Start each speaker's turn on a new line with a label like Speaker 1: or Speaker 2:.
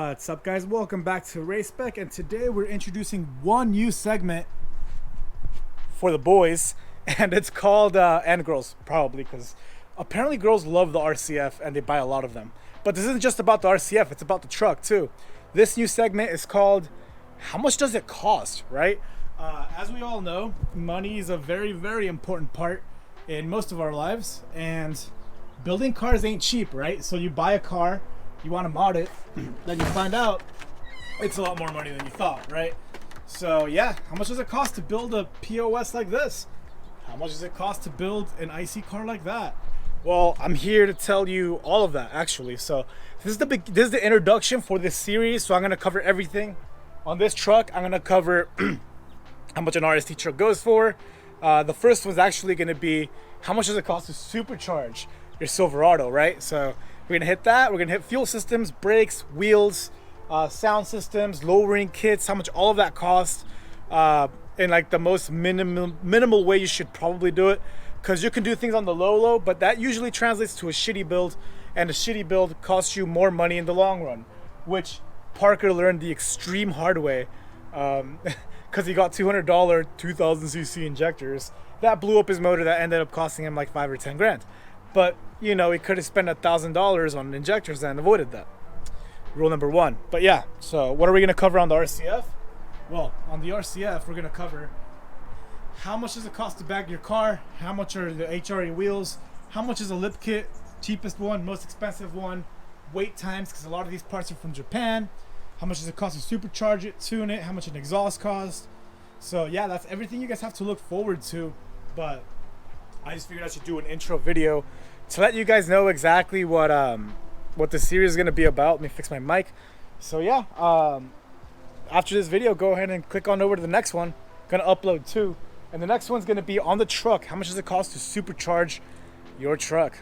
Speaker 1: What's up, guys? Welcome back to REVS, and today we're introducing one new segment for the boys, and it's called and girls probably, because apparently girls love the RCF and they buy a lot of them. But this isn't just about the RCF, it's about the truck too. This new segment is called how much does it cost, right? As we all know, money is a very important part in most of our lives, and building cars ain't cheap, right? So you buy a car, you want to mod it, then you find out it's a lot more money than you thought, right? So yeah, how much does it cost to build a POS like this? How much does it cost to build an IC car like that? Well, I'm here to tell you all of that actually. So this is the introduction for this series. So I'm gonna cover everything on this truck. I'm gonna cover how much an RST truck goes for. The first one's actually gonna be how much does it cost to supercharge your Silverado, right? So we're gonna hit that. We're gonna hit fuel systems, brakes, wheels, sound systems, lowering kits, how much all of that costs, in like the most minimal way you should probably do it, because you can do things on the low, but that usually translates to a shitty build, and a shitty build costs you more money in the long run, which Parker learned the extreme hard way, because he got $200 2000cc injectors that blew up his motor, that ended up costing him like 5 or 10 grand. But you know, he could have spent $1,000 on injectors and avoided that. Rule number one. But yeah, so what are we going to cover on the RCF? Well, on the RCF, we're going to cover how much does it cost to bag your car, how much are the HRE wheels, how much is a lip kit, cheapest one, most expensive one, wait times, because a lot of these parts are from Japan, how much does it cost to supercharge it, tune it, how much an exhaust costs. So yeah, that's everything you guys have to look forward to. But I just figured I should do an intro video to let you guys know exactly what the series is going to be about. Let me fix my mic. So yeah, after this video, go ahead and click on over to the next one. I'm going to upload two. And the next one's going to be on the truck. How much does it cost to supercharge your truck?